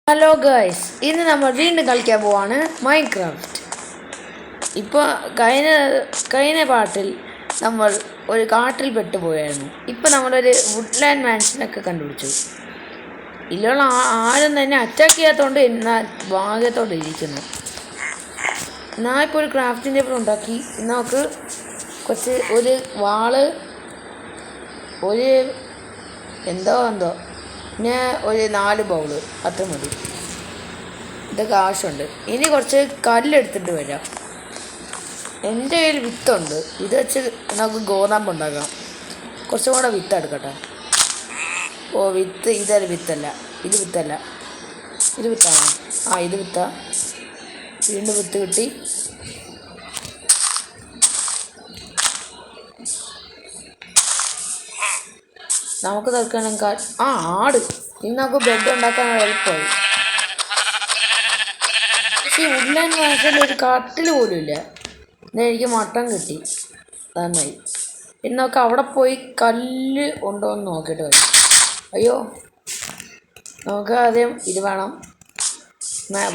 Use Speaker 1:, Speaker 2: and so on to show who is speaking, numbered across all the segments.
Speaker 1: Hello guys, ഇന്ന് നമ്മൾ വീണ്ടും കളിക്കാൻ പോവാണ് മൈൻക്രാഫ്റ്റ്. ഇപ്പോൾ കഴിഞ്ഞ പാട്ടിൽ നമ്മൾ ഒരു കാട്ടിൽ പെട്ടുപോയായിരുന്നു. ഇപ്പോൾ നമ്മളൊരു വുഡ്ലാൻഡ് മാൻഷനൊക്കെ കണ്ടുപിടിച്ചു. ഇതിലുള്ള ആരും തന്നെ അറ്റാക്ക് ചെയ്യാത്തതുകൊണ്ട് എന്നാൽ ഭാഗ്യത്തോടെ ഇരിക്കുന്നു. ഞാൻ ഇപ്പോൾ ഒരു ക്രാഫ്റ്റിംഗ് ടേബിൾ ഉണ്ടാക്കി. നമുക്ക് ഒരു വാള്, ഒരു എന്തോ പിന്നെ ഒരു 4 ബൗള് അത്ര മതി. ഇതൊക്കെ ആവശ്യമുണ്ട്. ഇനി കുറച്ച് കല്ലെടുത്തിട്ട് വരാം. എൻ്റെ കയ്യിൽ വിത്തുണ്ട്. ഇത് വെച്ച് നമുക്ക് ഗോതമ്പ് ഉണ്ടാക്കാം. കുറച്ചും കൂടെ വിത്ത് എടുക്കട്ടെ. ഇതൊരു വിത്തല്ല, ഇത് വിത്താണോ? ഇത് വിത്താ. വീണ്ടും വിത്ത് കിട്ടി. നമുക്ക് തൽക്കാലം ആട്. ഇന്ന് നമുക്ക് ബ്രെഡ് ഉണ്ടാക്കാൻ എളുപ്പമായി. പക്ഷേ വുഡ്ലാൻഡ് മാൻഷനിൽ ഒരു കട്ടിൽ പോലും ഇല്ല. എനിക്ക് മട്ടൻ കിട്ടി, നന്നായി. ഇനി നമുക്ക് അവിടെ പോയി കല്ല് ഉണ്ടോ എന്ന് നോക്കിയിട്ട് വരും. അയ്യോ, നമുക്ക് ആദ്യം ഇത് വേണം.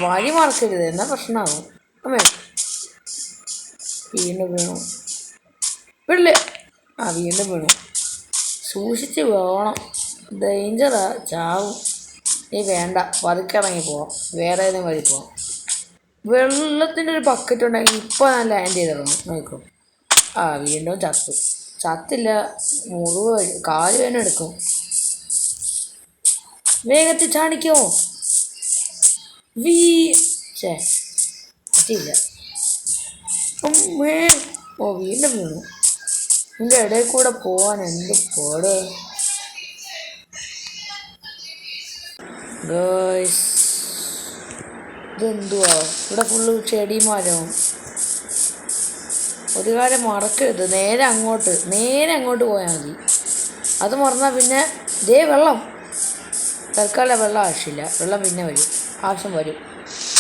Speaker 1: വഴി മറക്കരുത്, എന്നാൽ പ്രശ്നമാകും. അമ്മേ, വീണ്ടും വീണു. വീടില്ലേ? വീണ്ടും വീണു. സൂക്ഷിച്ച് വേണം, ഡേഞ്ചറാ, ചാവും. വേണ്ട, പതുക്കിറങ്ങി പോവാം. വേറെ ഏതെങ്കിലും വഴി പോവാം. വെള്ളത്തിൻ്റെ ഒരു ബക്കറ്റ് ഉണ്ടെങ്കിൽ ഇപ്പോൾ ഞാൻ ലാൻഡ് ചെയ്തിടണം. നോക്കും. വീണ്ടും ചത്തില്ല. മുറിവ് കാല് വേദന എടുക്കും. വേഗത്തിൽ ചാണിക്കോ. പറ്റില്ല. വീണ്ടും വീണു. ഇതിൻ്റെ ഇടയിൽ കൂടെ പോവാൻ എന്ത് പോട്. ഗൈസ്, ഇതെന്തുവാ ഇവിടെ ഫുള്ള് ചെടിമരവും. ഒരു കാര്യം മറക്കരുത്, നേരെ അങ്ങോട്ട് പോയാൽ മതി. അത് മറന്നാൽ പിന്നെ വെള്ളം. തൽക്കാലം വെള്ളം ആവശ്യമില്ല. വെള്ളം പിന്നെ ആവശ്യം വരും.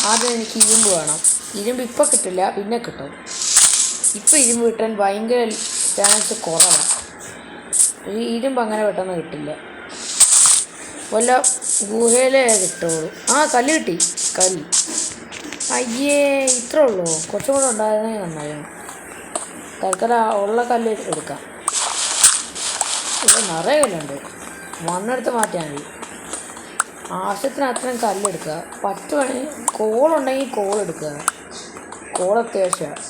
Speaker 1: ആദ്യം എനിക്ക് ഇരുമ്പ് വേണം. ഇരുമ്പ് ഇപ്പം കിട്ടില്ല, പിന്നെ കിട്ടും. ഇപ്പം ഇരുമ്പ് കിട്ടാൻ ഭയങ്കര ചാൻസ് കുറവാണ്. ഇരുമ്പ് അങ്ങനെ പെട്ടെന്ന് കിട്ടില്ല. വല്ല ഗുഹയിലേ കിട്ടുള്ളൂ. കല്ല് കിട്ടി. കല്ല്. അയ്യേ, ഇത്രേ ഉള്ളൂ. കുറച്ചും കൂടെ ഉണ്ടായിരുന്നേ നന്നായിരുന്നു. തൽക്കാലം ഉള്ള കല്ല് എടുക്കാം. ഇവിടെ നിറയെ കല്ലുണ്ട്. മണ്ണെടുത്ത് മാറ്റിയാൽ മതി. ആവശ്യത്തിന് അത്രയും കല്ലെടുക്കുക. പറ്റുവാണെങ്കിൽ കോളുണ്ടെങ്കിൽ കോളെടുക്കുക. കോൾ അത്യാവശ്യമാണ്.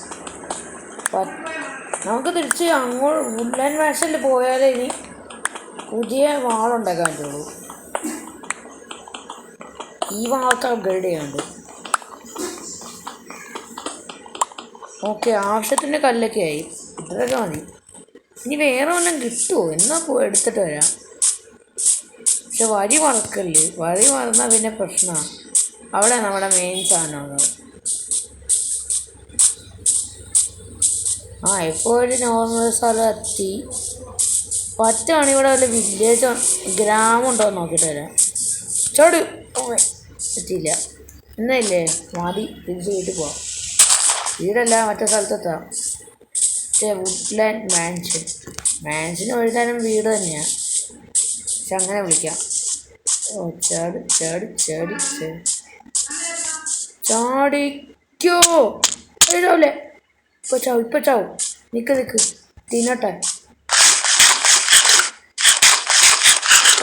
Speaker 1: നമുക്ക് തിരിച്ച് അങ്ങോട്ട് വുഡ്ലാൻഡ് മാൻഷനിൽ പോയാലേ ഇനി പുതിയ വാളുണ്ടാക്കാൻ പറ്റുള്ളൂ. ഈ വാൾക്ക് അപ്ഗ്രേഡ് ചെയ്യാനുണ്ട്. ഓക്കെ, ആവശ്യത്തിൻ്റെ കല്ലൊക്കെ ആയി. ഇത്രയൊക്കെ മതി. ഇനി വേറെ വല്ലതും കിട്ടുമോ? എന്നാൽ എടുത്തിട്ട് വരാം. പക്ഷെ വഴി മറക്കല്ലേ. വഴി മറന്നാൽ പിന്നെ പ്രശ്നമാണ്. അവിടെ നമ്മുടെ മെയിൻ സാധനമാണ്. ഇപ്പോൾ ഒരു നോർമൽ സ്ഥലം എത്തി. പറ്റുവാണെങ്കിൽ ഇവിടെ വല്ല വില്ലേജ് ഗ്രാമം ഉണ്ടോ എന്ന് നോക്കിയിട്ട് വരാം. ചോട് പറ്റിയില്ല. എന്നല്ലേ മതി, തിരിച്ച് വീട്ടിൽ പോവാം. വീടല്ല, മറ്റേ സ്ഥലത്തെത്താം. വുഡ്ലാൻഡ് മാൻഷന് എഴുതാനും വീട് തന്നെയാണ്, പക്ഷെ അങ്ങനെ വിളിക്കാം. ചാടിക്കോ. എഴുതാവൂലേ? ഇപ്പൊ ചാവും. നിക്ക് തിന്നട്ടെ.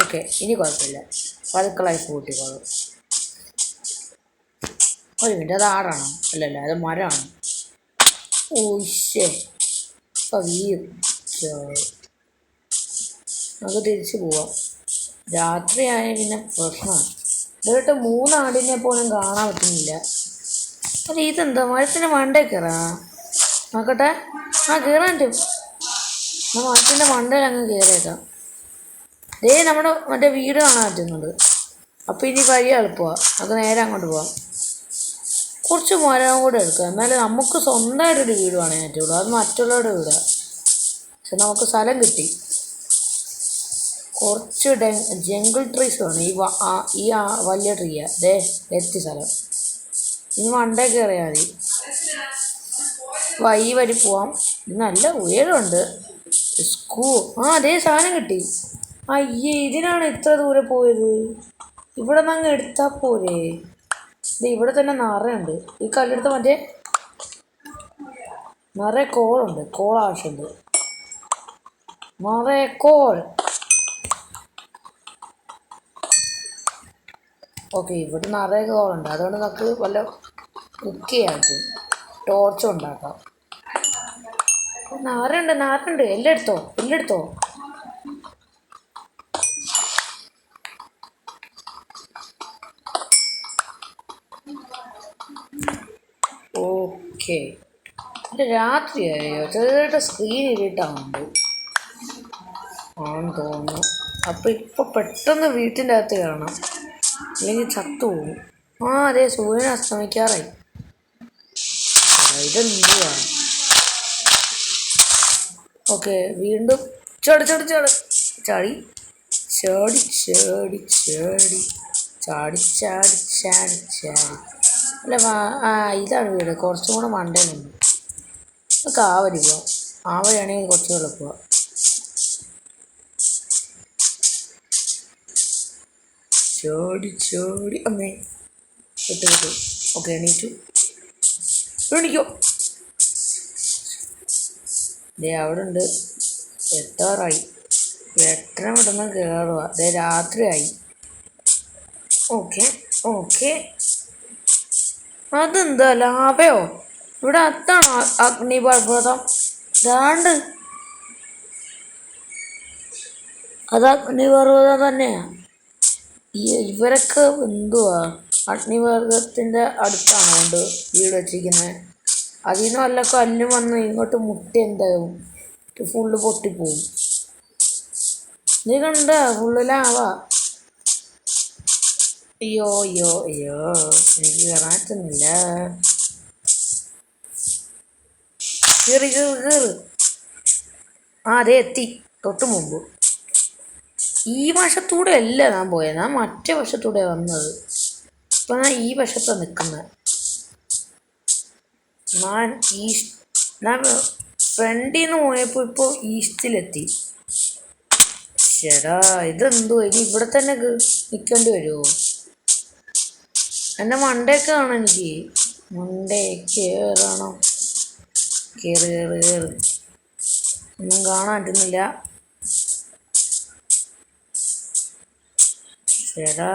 Speaker 1: ഓക്കെ, ഇനി കുഴപ്പമില്ല. പതുക്കളായി കൂട്ടിക്കോളും. ഒരു മിനിറ്റ്, അത് ആടാണോ? അല്ലല്ല, അത് മരമാണ്. നമുക്ക് തിരിച്ചു പോവാം. രാത്രിയായ പിന്നെ പ്രശ്നമാണ്. ഇതായിട്ട് 3 ആടിനെ പോലും കാണാൻ പറ്റുന്നില്ല. അത് ഇതെന്താ മരത്തിൻ്റെ മണ്ടേ കയറാ? നോക്കട്ടെ. കയറാൻ പറ്റും. മരത്തിൻ്റെ മണ്ടയിൽ അങ്ങ് കയറിയേക്കാം. നമ്മുടെ മറ്റേ വീട് കാണാൻ പറ്റുന്നുണ്ട്. അപ്പോൾ ഇനി വഴി എളുപ്പമാണ്. അത് നേരെ അങ്ങോട്ട് പോവാം. കുറച്ച് മരം കൂടെ എടുക്കുക, എന്നാലും നമുക്ക് സ്വന്തമായിട്ടൊരു വീട് വേണേ പറ്റുള്ളൂ. അത് മറ്റുള്ളവരുടെ വീടാണ്. പക്ഷെ നമുക്ക് സ്ഥലം കിട്ടി. കുറച്ച് ജംഗിൾ ട്രീസ് വേണം. ഈ വലിയ ട്രീയാണ്. എത്തി സ്ഥലം. ഇനി മണ്ടേ കയറിയാൽ മതി. ഈ വഴി പോവാം. ഇത് നല്ല ഉയരമുണ്ട്. സാധനം കിട്ടി. അയ്യേ, ഇതിനാണ് ഇത്ര ദൂരെ പോയത്. ഇവിടെ നിന്ന് അങ്ങ് എടുത്താൽ പോരേ? ഇത് ഇവിടെ തന്നെ നിറയുണ്ട്. ഈ കല്ലെടുത്ത് മറ്റേ നിറയെ കോളുണ്ട്. കോൾ ആവശ്യമുണ്ട്. നിറയെ കോൾ. ഓക്കെ, ഇവിടെ നിറയെ കോളുണ്ട്. അതുകൊണ്ട് നമുക്ക് വല്ല കുക്ക് ചെയ്യാൻ പറ്റും. ടോർച്ച് ഉണ്ടാക്കാം. നാരുണ്ട്. എല്ലാം എടുത്തോ. ഓക്കെ, രാത്രിയായോ? ചെറുതായിട്ട് സ്ക്രീൻ ഇരുട്ടാവുന്നുണ്ട് ആണെന്ന് തോന്നുന്നു. അപ്പം ഇപ്പം പെട്ടെന്ന് വീട്ടിൻ്റെ അകത്ത് കാണാം, അല്ലെങ്കിൽ ചത്തുപോകും. അതെ, സൂര്യൻ അസ്തമിക്കാറായി. ഇതെന്തുവാ? ഓക്കെ, വീണ്ടും ചാടി അല്ല, ഇതാണ് വീട്. കുറച്ചും കൂടെ മണ്ടയിലുണ്ട്. നമുക്ക് ആ വഴി പോവാം. ആ വഴിയാണെങ്കിൽ കുറച്ച് എളുപ്പമാണ്. ചാടി അമ്മേ വിട്ടു. ഓക്കെ, എണീക്കോ. അവിടെ ഉണ്ട്. എത്താറായി. 8:30 വിടുന്ന കയറുക. രാത്രിയായി. ഓക്കെ. അതെന്താ ലാഭയോ? ഇവിടെ അത്താണോ അഗ്നിപർവ്വതം? ദാണ്ട് അത് അഗ്നിപർവ്വതം തന്നെയാ. ഇവരൊക്കെ എന്തുവാ അഗ്നിപർവ്വതത്തിൻ്റെ അടുത്താണോ കൊണ്ട് വീട് വെച്ചിരിക്കുന്നത്? അതിൽ നിന്ന് വല്ല കല്ലും വന്ന് ഇങ്ങോട്ട് മുട്ടി എന്താവും? ഫുള്ള് പൊട്ടിപ്പോവും. നീ കണ്ട ഫുള്ള് ലാവാ. അയ്യോ എനിക്ക് കയറാൻ പറ്റുന്നില്ല. കയറി. അതെ, എത്തി. തൊട്ട് മുമ്പ് ഈ വശത്തൂടെ അല്ല ഞാൻ പോയത്. ഞാൻ മറ്റേ വശത്തൂടെ വന്നത്. ഇപ്പം ഞാൻ ഈ വശത്താണ് നിൽക്കുന്നത്. ഞാൻ ഫ്രണ്ടിൽ നിന്ന് പോയപ്പോൾ ഇപ്പോൾ ഈസ്റ്റിലെത്തി. ചേടാ, ഇതെന്തോ ഇനി ഇവിടെ തന്നെ നിൽക്കേണ്ടി വരുമോ? എൻ്റെ മണ്ടയൊക്കെ കാണാം. എനിക്ക് മണ്ടേ കയറണം. കയറ്. ഒന്നും കാണാൻ പറ്റുന്നില്ല. ചേടാ,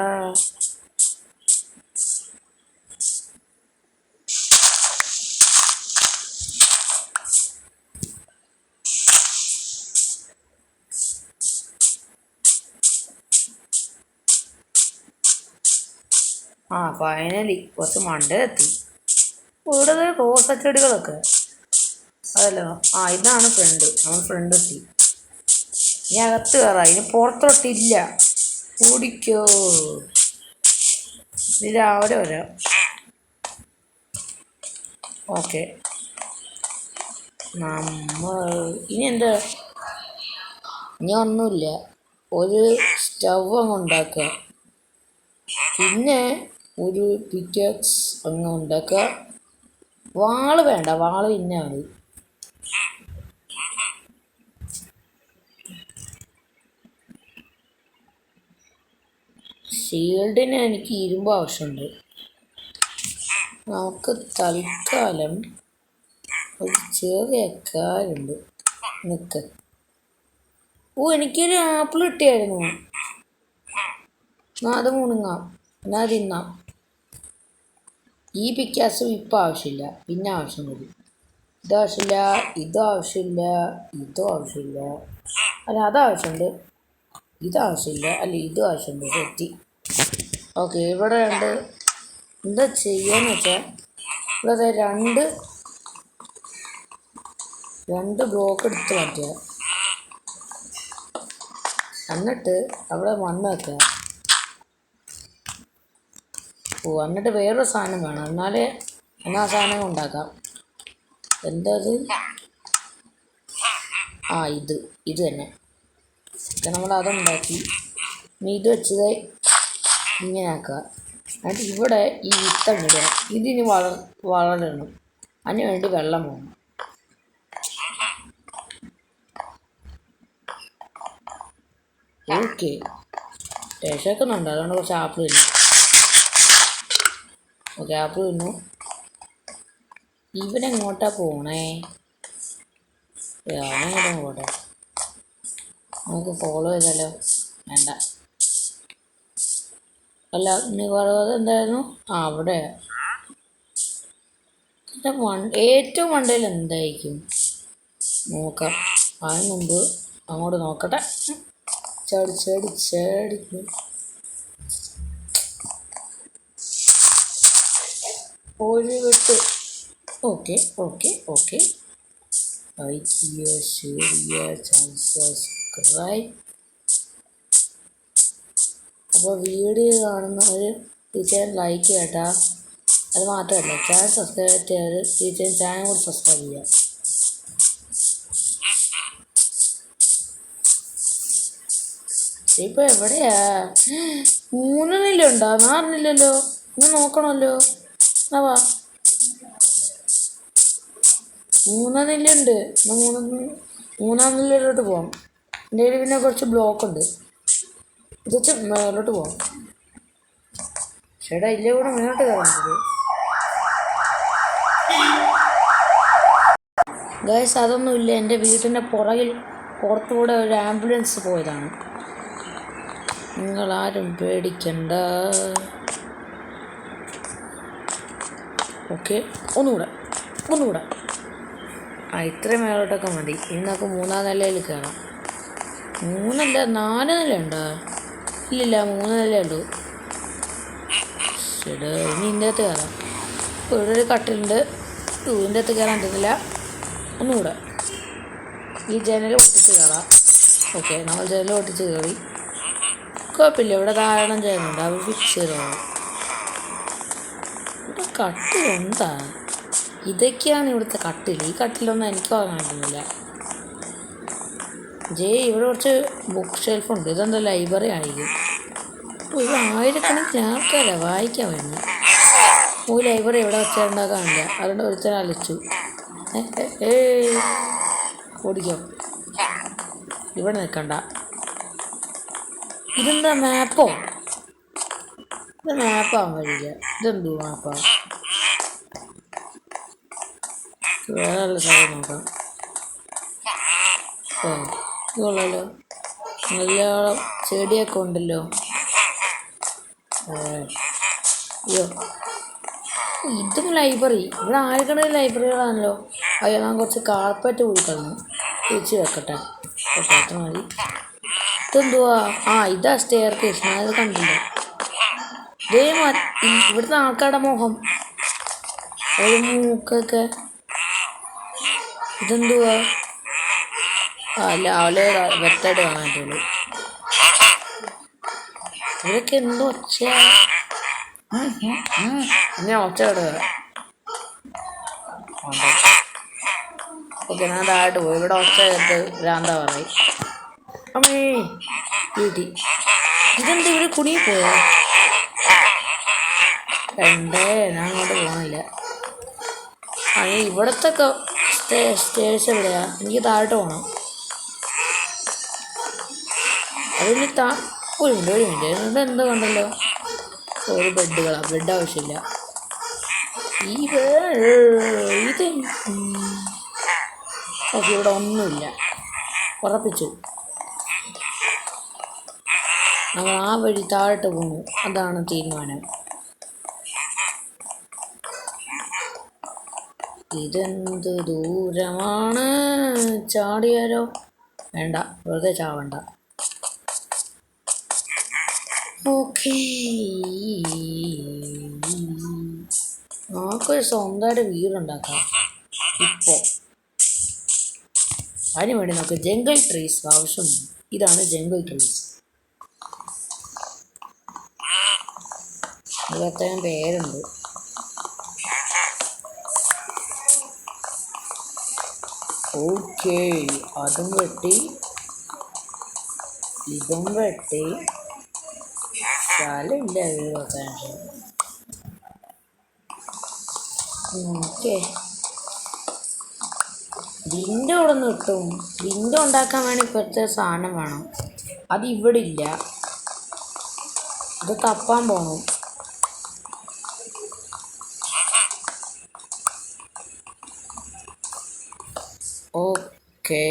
Speaker 1: ഫൈനലി കുറച്ച് മണ്ടയിലെത്തി. ഇവിടെ റോസച്ചെടികളൊക്കെ അതല്ലോ. ഇതാണ് ഫ്രണ്ട്. നമ്മൾ ഫ്രണ്ട് എത്തി. ഇനി അകത്ത് കയറാം. ഇനി പുറത്തോട്ടില്ല. ഓടിക്കോ. ഇനി രാവിലെ വരാം. ഓക്കെ, ഇനി എന്താ? ഇനി ഒന്നുമില്ല. ഒരു സ്റ്റവ് അങ്ങ് ഉണ്ടാക്കുക. പിന്നെ ഒരു പിക്കാക്സ് അങ്ങ് ഉണ്ടാക്കുക. വാള് വേണ്ട. വാള് പിന്നെ മതി. ഷീൽഡിന് എനിക്ക് ഇരുമ്പ് ആവശ്യമുണ്ട്. നമുക്ക് തൽക്കാലം ഒരു ചെറിയ കാര്യമുണ്ട്. നിൽക്ക്. എനിക്കൊരു ആപ്പിൾ കിട്ടിയായിരുന്നു. അത് മുണുങ്ങാം. എന്നാൽ തിന്നാം. ഈ പിക്കാസും ഇപ്പം ആവശ്യമില്ല. പിന്നെ ആവശ്യം വരും. ഇതാവശ്യമില്ല. അല്ല, അതാവശ്യമുണ്ട്. ഇതാവശ്യമില്ല. അല്ല, ഇതും ആവശ്യമുണ്ട്. സെറ്റി. ഓക്കെ, ഇവിടെ എന്താ ചെയ്യാന്ന് വെച്ചാൽ ഇവിടെ രണ്ട് ബ്ലോക്ക് എടുത്ത് മാറ്റുക. എന്നിട്ട് അവിടെ മണ്ണ് വെക്കുക. എന്നിട്ട് വേറൊരു സാധനം വേണം. എന്നാൽ ആ സാധനം ഉണ്ടാക്കാം. എന്തത്? ഇത് തന്നെ. നമ്മൾ അതുണ്ടാക്കി. ഇനി ഇത് വെച്ചത് ഇങ്ങനെ ആക്കുക. എന്നിട്ട് ഇവിടെ ഈ വിത്തങ്ങിടുക. ഇതിന് വളരണം. അതിന് വേണ്ടി വെള്ളം വേണം. ഓക്കെ, വിശക്കുന്നുണ്ട്, അതുകൊണ്ട് കുറച്ച് ആപ്പിൾ തിന്നു. ഓക്കെ, ആപ്പിൾ തിന്നു. ഇവനെങ്ങോട്ടാ പോണേ? അവനെങ്ങോട്ടും പോട്ടെ, നമുക്ക് ഫോളോ ചെയ്താലോ? വേണ്ട. അല്ല, നീ പറയുന്നത് എന്തായിരുന്നു? അവിടെ ഏറ്റവും മണ്ടയിൽ എന്തായിരിക്കും നോക്കാം. അതിന് മുമ്പ് അങ്ങോട്ട് നോക്കട്ടെ. ചാടി ചാടി ചാടി. ഒരു വിട്ട്. Okay okay okay. ലൈക്ക് ചെയ്യുക, ഷെയർ ചെയ്യുക, സബ്സ്ക്രൈബ്. അപ്പോൾ വീഡിയോ കാണുന്നവർ തീർച്ചയായും ലൈക്ക് ചെയ്യട്ടാ. അത് മാത്രമല്ല, ചാനൽ സബ്സ്ക്രൈബ് ചെയ്ത് തീർച്ചയായും ചാനൽ കൂടി സബ്സ്ക്രൈബ് ചെയ്യുക. ഇപ്പോൾ എവിടെയാ? 3 നിലുണ്ടോ? 4 നിലല്ലോ. ഒന്ന് നോക്കണമല്ലോ. വാ, 3 നിലുണ്ട്. 3-ാം നിലയിലോട്ട് പോകാം. എൻ്റെ കയ്യിൽ പിന്നെ കുറച്ച് ബ്ലോക്ക് ഉണ്ട്. ഇത് വെച്ച് മേലോട്ട് പോകാം. ചേട്ടാ ഇല്ലേ, കൂടെ മേലോട്ട് കയറാൻ. ഗൈസ്, അതൊന്നുമില്ല. എൻ്റെ വീട്ടിൻ്റെ പുറകിൽ പുറത്തുകൂടെ ഒരു ആംബുലൻസ് പോയതാണ്. നിങ്ങളാരും പേടിക്കണ്ട. ഓക്കെ, ഒന്നുകൂടെ. ഇത്രയും മേലോട്ടൊക്കെ മതി. ഇന്നൊക്കെ 3-ാം നിലയിൽ കയറാം. 3 അല്ല 4 നിലയുണ്ടോ? ഇല്ലില്ല, 3 നിലയുള്ളൂ. ശരി, ഇനി ഇതിൻ്റെ അകത്ത് കയറാം. ഇവിടെ ഒരു കട്ടിലുണ്ട്. ഇതിൻ്റെ അകത്ത് കയറാൻ പറ്റുന്നില്ല. ഒന്നുകൂടെ ഈ ജനൽ ഒട്ടിച്ച് കയറാം. ഓക്കെ, നമ്മൾ ജനൽ ഒട്ടിച്ച് കയറി. കുഴപ്പമില്ല, ഇവിടെ ധാരാളം ചെയ്യുന്നുണ്ട്. അവർ ഫിക്സ് ചെയ്തോളാം. ഇവിടെ കട്ടിലുണ്ടാ? ഇതൊക്കെയാണ് ഇവിടുത്തെ കട്ടിൽ. ഈ കട്ടിലൊന്നും എനിക്ക് വാങ്ങാൻ പറ്റുന്നില്ല. ഇവിടെ കുറച്ച് ബുക്ക് ഷെൽഫുണ്ട്. ഇതെന്താ ലൈബ്രറി ആയിരിക്കും. ഇവിടെ ആയിരക്കണക്കിന് ആൾക്കാരാണ് വായിക്കാൻ വരുന്നത്. ലൈബ്രറി എവിടെ വെച്ചുണ്ടാക്കാനില്ല, അതുകൊണ്ട് ഒരുത്തനെ അലച്ചു. ഓടിക്കോ, ഇവിടെ നിൽക്കണ്ട. ഇതെന്താ മാപ്പോ? ഇത് മാപ്പാൻ കഴിയില്ല. ഇതെന്തോ മാപ്പാ? വേറെ നല്ല സ്ഥലം നോക്കാം. ഇത് കൊള്ളാലോ, നല്ല ചെടിയൊക്കെ ഉണ്ടല്ലോ. അയ്യോ, ഇതും ലൈബ്രറി. ഇവിടെ ആയിരക്കണക്കിന് ലൈബ്രറികളാണല്ലോ. അയ്യോ, ഞാൻ കുറച്ച് കാർപ്പറ്റ് കൂടി കളഞ്ഞു. തിരിച്ച് വെക്കട്ടെ. ഓക്കെ, അത്ര മതി. ഇതെന്തുവാ? ഇതാ സ്റ്റെയർ കേസ്. ഞാനത് കണ്ടില്ല. ഇവിടുത്തെ ആൾക്കാരുടെ മുഖം, ഒരു മൂക്കൊക്കെ. ഇതെന്തുവാ? അല്ല, അവളെ വ്യക്തമായിട്ട് കാണാൻ പറ്റുള്ളൂ. ഇവരൊക്കെ എന്തോ ഒച്ചയാ. ഞാൻ ഒച്ച കിടക്കുക. ഓക്കെ, ഞാൻ താഴോട്ട് പോയി. ഇവിടെ ഒച്ച കേട്ട് ഭ്രാന്താ പറയും. അമ്മേ വീട്ടി. ഇതെന്താ ഇവിടെ കുടുങ്ങി പോയോ? ഞാൻ അങ്ങോട്ട് പോകണില്ല. ഇവിടത്തെ സ്റ്റേഴ്സ് എവിടെയാ? എനിക്ക് താഴോട്ട് പോകണം. അതിന് ഒരു മിനിറ്റ് ഇവിടെ എന്തോ കണ്ടല്ലോ. ഒരു ബെഡ് ആവശ്യമില്ല. ഇത് ഓക്കെ, ഇവിടെ ഒന്നുമില്ല. ഉറപ്പിച്ചു. നമ്മൾ ആ വഴി താഴോട്ട് പോകുന്നു. അതാണ് തീരുമാനം. ഇതെന്ത് ദൂരമാണ്? ചാടിയാലോ? വേണ്ട, വെറുതെ ചാവണ്ട. ഓക്കെ, നമുക്കൊരു സ്വന്തമായിട്ട് വീടുണ്ടാക്കാം ഇപ്പോൾ. അതിന് വേണ്ടി നമുക്ക് ജംഗിൾ ട്രീസ് ആവശ്യമുണ്ട്. ഇതാണ് ജംഗിൾ ട്രീസ്. ഇത് അത്രയും പേരുണ്ട്. ഓക്കെ, അതും വെട്ടി, ഇതും വെട്ടി. സ്ഥലമില്ല വീട് വെക്കാൻ. ഓക്കെ, വിൻഡോ ഇവിടെ നിന്ന് കിട്ടും. വിൻഡോ ഉണ്ടാക്കാൻ വേണ്ടി കുറച്ച് സാധനം വേണം. അത് ഇവിടെ ഇല്ല. ഇത് തപ്പാൻ പോണം. ഓക്കേ,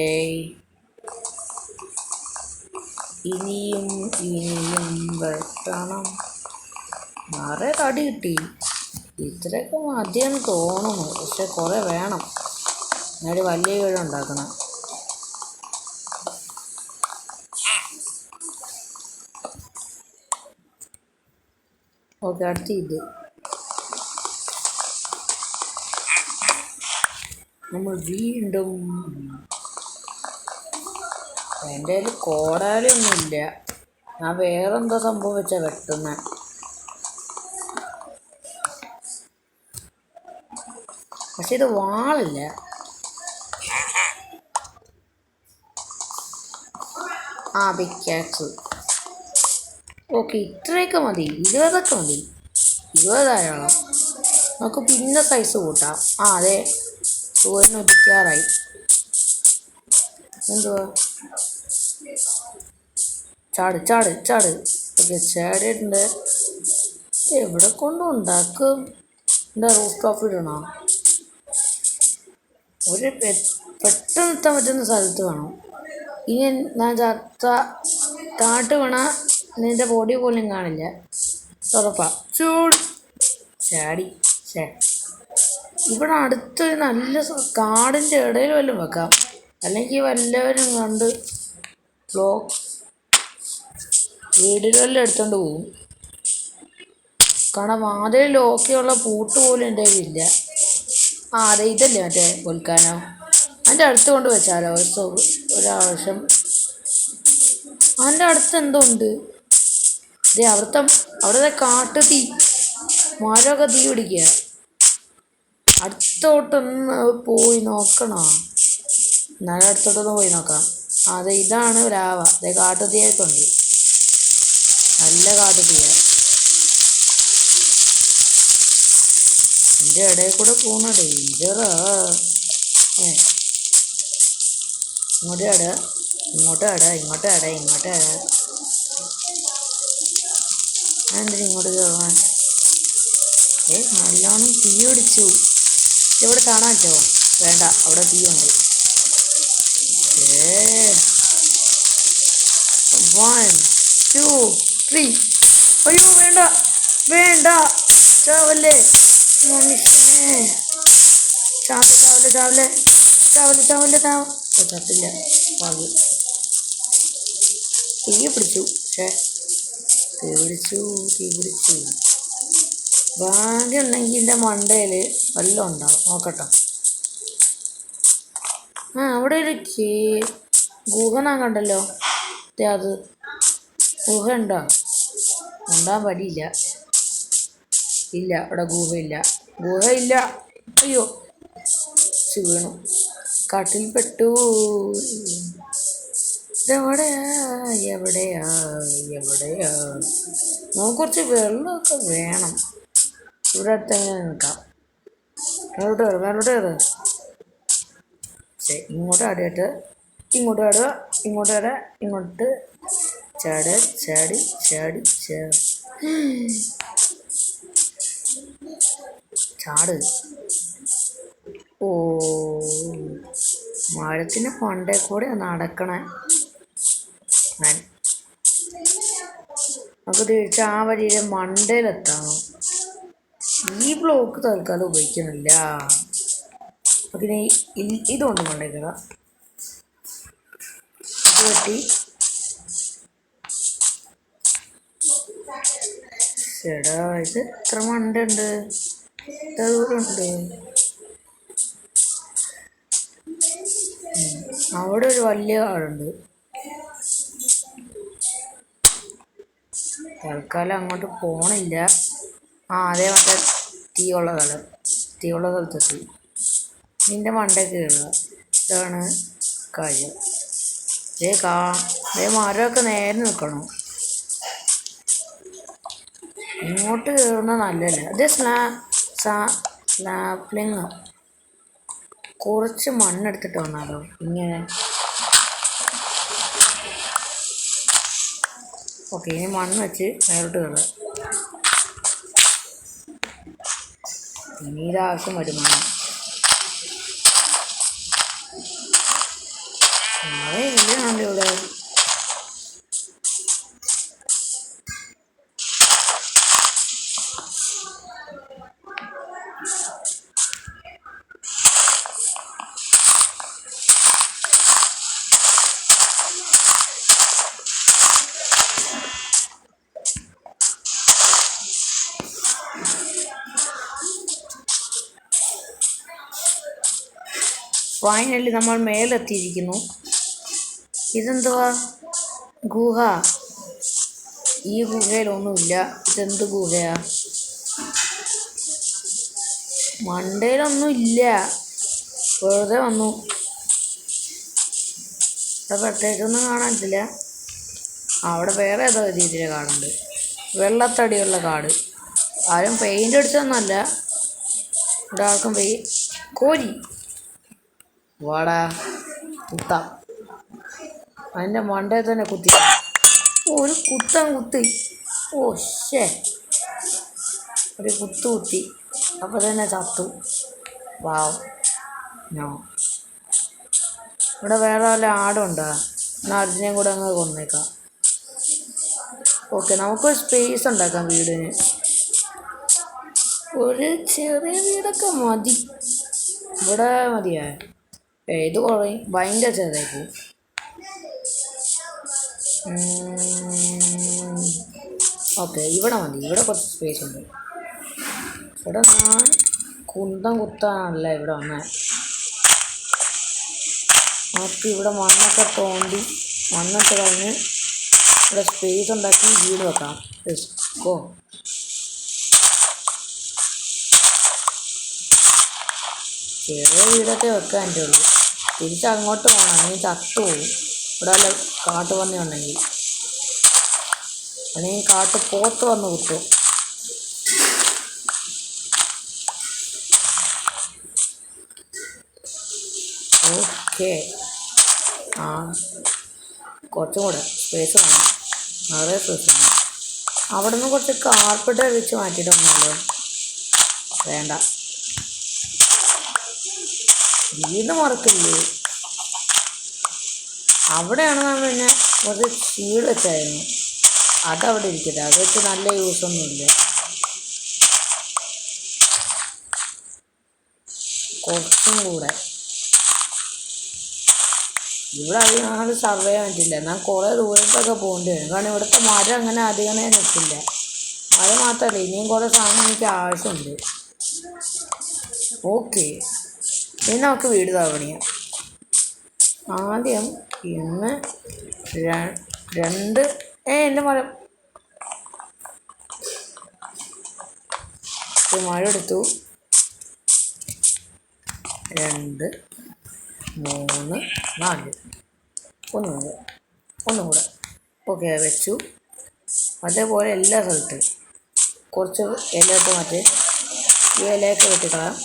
Speaker 1: ഇനിയും വെട്ടണം. നിറയെ തടി കിട്ടി. ഇത്രയൊക്കെ മതിയെന്ന് തോന്നുന്നു, പക്ഷെ കുറേ വേണം. ഞാനൊരു വലിയ വീട് ഉണ്ടാക്കണം. ഓക്കെ, അടുത്ത് ഇത് നമ്മൾ വീണ്ടും. എൻ്റെ കയ്യിൽ കോടാലൊന്നുമില്ല. ഞാൻ വേറെന്തോ സംഭവം വെച്ചാൽ വെട്ടുന്നത്. പക്ഷെ ഇത് വാളില്ല. പിക്കാക്സ്. ഓക്കെ, ഇത്രയൊക്കെ മതി. 20 മതി. 20 ധാരാളം. നമുക്ക് പിന്നെ സൈസ് കൂട്ടാം. അതെ, സൂര്യൻ ഉദിക്കാറായി. എന്തുവാ? ചാട്. ഓക്കെ, ചാടിയിട്ടുണ്ട്. എവിടെ കൊണ്ടും ഉണ്ടാക്കും. എന്താ റൂഫ് ടോപ്പ് ഇടണോ? ഒരു പെട്ടെന്ന് എത്താൻ പറ്റുന്ന സ്ഥലത്ത് വേണം. ഇനി ഞാൻ താട്ട് വീണ നിന്റെ ബോഡി പോലും കാണില്ല. ഉറപ്പാ. ചാടി. ഇവിടെ അടുത്തൊരു നല്ല കാടിൻ്റെ ഇടയിൽ വല്ലതും വെക്കാം. അല്ലെങ്കിൽ വല്ലവരും കണ്ട് വീടിൽ വല്ലതും എടുത്തോണ്ട് പോകും. കാരണം വാതിൽ ലോക്കിയുള്ള പൂട്ട് പോലും എൻ്റെ കയ്യിലില്ല. അതെ, ഇതല്ലേ മറ്റേ വോൾക്കാനോ? അതിൻ്റെ അടുത്ത് കൊണ്ട് വെച്ചാലോ ഒരാവശ്യം. അതിൻ്റെ അടുത്ത് എന്തോ ഉണ്ട്. അവിടുത്തെ കാട്ടു തീ, മരമൊക്കെ തീ പിടിക്കുക. അടുത്തോട്ടൊന്ന് പോയി നോക്കണോ? എന്നാലും അടുത്തോട്ടൊന്ന് പോയി നോക്കാം. അതെ, ഇതാണ് ലാവ. കാട്ടു തീയായിട്ടുണ്ട്. നല്ല കാട്ടു തീയ. എൻ്റെ ഇടയിൽ കൂടെ പോകുന്ന ഡേഞ്ചറാ. ഇങ്ങോട്ട് എന്തിനാ ഇങ്ങോട്ട് കയറാൻ? നല്ലോണം തീ പിടിച്ചു. ഇവിടെ കാണാൻ പറ്റുമോ? വേണ്ട, അവിടെ തീയുണ്ട്. 1 2 3. അയ്യോ, വേണ്ട. ചാവല്ലേ മനുഷ്യനെ. ചാവല്ലേ. ചത്തില്ല. തീ പിടിച്ചു. തീ പിടിച്ചു. ഭാഗ്യം ഉണ്ടെങ്കിൽ എൻ്റെ മണ്ടയിൽ വല്ലതും ഉണ്ടാവും. നോക്കട്ടെ. അവിടെ ഒരു ഗുഹ ഞാൻ കണ്ടല്ലോ. അത് ഗുഹ ഉണ്ടോ? ഉണ്ടാൻ വഴിയില്ല. ഇല്ല, അവിടെ ഗുഹയില്ല. അയ്യോ, വീണു. കാട്ടിൽപ്പെട്ടു. എവിടെയാ? നമുക്ക് കുറച്ച് വെള്ളമൊക്കെ വേണം. ഇവിടെ അടുത്ത് എങ്ങനെ നിൽക്കാം? മേലോട്ട് കയറ്. ഇങ്ങോട്ട് ആടിയിട്ട് ഇങ്ങോട്ട് ആടുക. ഇങ്ങോട്ട് ചാടി. ചാട്. ഓ, മരത്തിന് പണ്ടേ കൂടെ നടക്കണേ. നമുക്ക് തിരിച്ച് ആ വഴിയിലെ മണ്ടയിലെത്താം. ഈ ബ്ലോക്ക് തൽക്കാലം ഉപയോഗിക്കുന്നില്ല. അതിനെ ഇതുകൊണ്ട് മണ്ടയ്ക്കുക. ഇത് വെട്ടി. ഇത് എത്ര മണ്ടുണ്ട്? എത്ര ദൂരമുണ്ട്? അവിടെ ഒരു വലിയ ആളുണ്ട്. തൽക്കാലം അങ്ങോട്ട് പോണില്ല. അതേ മറ്റേ തീയുള്ള സ്ഥലത്തെത്തി. നിന്റെ മണ്ടയ്ക്ക് കയറുക. ഇതാണ് കാര്യം. മരമൊക്കെ നേരെ നിൽക്കണം. ഇങ്ങോട്ട് കയറുന്നത് നല്ലതല്ല. ഇത് സ്ലാപ്ലിങ്. കുറച്ച് മണ്ണെടുത്തിട്ട് വന്നാലോ? ഇങ്ങനെ ഓക്കെ, ഇനി മണ്ണ് വെച്ച് മേലോട്ട് കയറുക. പിന്നീട് ആവശ്യം വരും മണ്ണ്. വളരെ ഇല്ലാണല്ലോ ഇവിടെ. ഫൈനലി നമ്മൾ മേലെത്തിയിരിക്കുന്നു. ഇതെന്തുവാ? ഗുഹ. ഈ ഗുഹയിലൊന്നുമില്ല. ഇതെന്ത് ഗുഹയാ? മണ്ടയിലൊന്നും ഇല്ല, വെറുതെ വന്നു. ഇവിടെ പ്രത്യേകിച്ചൊന്നും കാണാനില്ല. അവിടെ വേറെ ഏതോ രീതിയിൽ കാടുണ്ട്, വെള്ളത്തടിയുള്ള കാട്. ആരും പെയിൻ്റ് അടിച്ചതൊന്നുമല്ല. ഇവിടെ ആർക്കും കോരി വാടാ കുത്താം. അതിൻ്റെ മണ്ടയിൽ തന്നെ കുത്തി. ഒരു കുത്താൻ കുത്തി. ഓ ശേ, ഒരു കുത്തി. അപ്പോൾ തന്നെ ചത്തു. വാവ്. നോ. ഇവിടെ വേറെ വല്ല ആടുണ്ടോ? എന്നാൽ അതിനെയും കൂടെ അങ്ങ് കൊന്നേക്കാം. ഓക്കെ, നമുക്കൊരു സ്പേസ് ഉണ്ടാക്കാം വീടിന്. ഒരു ചെറിയ വീടൊക്കെ മതി. ഇവിടെ മതിയാ? ഇത് കുറയും, ഭയങ്കര ചെറുതായി പോവും. ഓക്കെ, ഇവിടെ മതി. ഇവിടെ കുറച്ച് സ്പേസ് ഉണ്ട്. ഇവിടെ ഞാൻ കുത്താനല്ല ഇവിടെ വന്നേ. നമുക്ക് ഇവിടെ മണ്ണൊക്കെ തോണ്ടി മണ്ണിട്ട് കഴിഞ്ഞ് ഇവിടെ സ്പേസ് ഉണ്ടാക്കി വീട് വെക്കാം. ഗോ. ചെറിയ വീടൊക്കെ വെക്കാൻ എൻ്റെ ഉള്ളൂ. തിരിച്ചങ്ങോട്ട് പോകണം, അല്ലെങ്കിൽ ചത്തുപോകും. ഇവിടെ വല്ല കാട്ടുപന്നി ഉണ്ടെങ്കിൽ, അല്ലെങ്കിൽ കാട്ട് പോത്ത് വന്ന് കുത്തും. ഓക്കെ, ആ കുറച്ചും കൂടെ സ്പേസ് വേണം. നിറയെ സ്പേസ് വേണം. അവിടെ നിന്ന് കുറച്ച് കാർപ്പറ്റ് വെച്ച് മാറ്റിയിട്ടൊന്നുമല്ലോ. വേണ്ട, വീട് മറക്കില്ലേ. അവിടെയാണ് നമ്മൾ പിന്നെ കുറച്ച് ഷീഡ് വെച്ചായിരുന്നു. അതവിടെ ഇരിക്കട്ടെ, അത് വെച്ച് നല്ല യൂസൊന്നുമില്ല. കുറച്ചും കൂടെ ഇവിടെ അധികം ഞങ്ങൾ സർവേ ചെയ്യാൻ പറ്റില്ല. എന്നാൽ കുറേ ദൂരത്തൊക്കെ പോകേണ്ടി വരും. കാരണം ഇവിടുത്തെ മരം അങ്ങനെ അധികം നിൽക്കില്ല. മരം മാത്രമല്ല, ഇനിയും കുറേ സാധനം എനിക്ക് ആവശ്യമുണ്ട്. ഓക്കെ, ഇനി നമുക്ക് വീട് പണിയാം. ആദ്യം ഇന്ന് രണ്ട് എൻ്റെ മരം മഴ എടുത്തു. 2 3 4 ഒന്നും കൂടെ ഓക്കെ വെച്ചു. അതേപോലെ എല്ലാ സ്ഥലത്തും കുറച്ച് ഇലയിട്ട് മറ്റേ ഈ ഇലയൊക്കെ വെട്ടിക്കളയാം.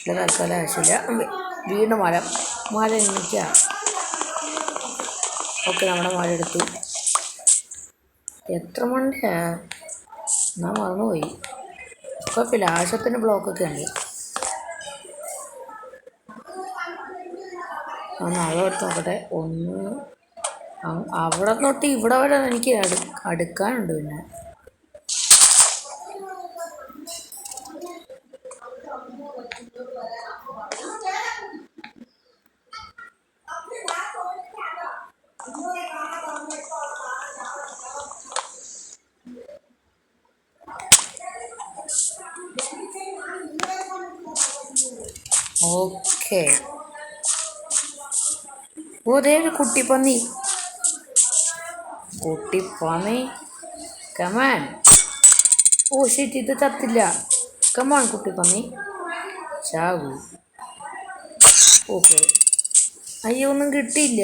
Speaker 1: ഇല തൽക്കാലം ആവശ്യമില്ല. വീണ്ടും മഴ എണ്ണിക്കുക. ഓക്കെ, നമ്മുടെ മഴ എടുത്തു. എത്ര മണ്ടയാ? ഞാൻ മറന്നുപോയി. കുഴപ്പമില്ല, ആവശ്യത്തിന് ബ്ലോക്കൊക്കെ ഉണ്ട്. നാളെ എടുത്ത് നോക്കട്ടെ. 1 അവിടെ തൊട്ട് ഇവിടെ വരെ എനിക്ക് അടുക്കാനുണ്ട്. പിന്നെ ഓക്കെ. ഓ, ദേ ഒരു കുട്ടിപ്പന്നി. കമാൻ. ഓ ശരി, ഇത് ചത്തില്ല. കമാൻ കുട്ടിപ്പന്നി, ചാവൂ. ഓക്കെ, അയ്യോ ഒന്നും കിട്ടിയില്ല.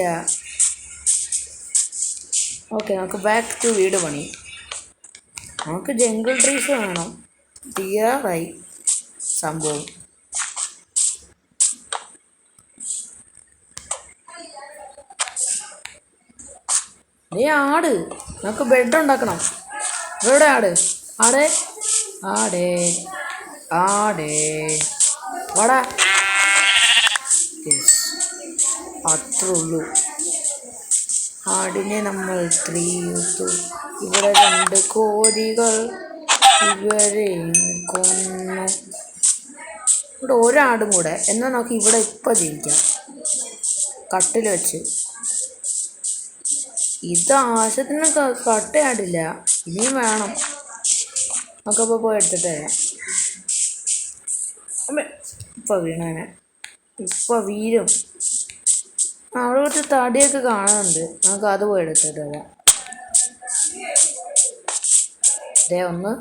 Speaker 1: ഓക്കെ, നമുക്ക് ബാക്ക് ടു വീട് പണി. നമുക്ക് ജംഗിൾ ട്രീസ് വേണം. തീരാറായി സംഭവം. ആട്, നമുക്ക് ബെഡ് ഉണ്ടാക്കണം. ഇവിടെ ആട്, ആടേ ആടേ ആടേ വാടാ. അത്രേ ഉള്ളൂ. ആടിനെ നമ്മൾ തീർത്തു. ഇവിടെ 2 കോഴികൾ ഇവരെ കൊന്നു. ഇവിടെ ഒരാടും കൂടെ. എന്നാൽ നമുക്ക് ഇവിടെ ഇപ്പം ജീവിക്കാം, കട്ടിൽ വെച്ച്. ഇത് ആവശ്യത്തിന് കട്ടയാടില്ല, ഇനിയും വേണം. നമുക്കപ്പോൾ പോയി എടുത്തിട്ട് വരാം. ഇപ്പം വീണേനെ, ഇപ്പം വീഴും. അവിടെ കുറച്ച് തടിയൊക്കെ കാണുന്നുണ്ട്, നമുക്ക് അത് പോയി എടുത്തിട്ട് വരാം. ഒന്ന്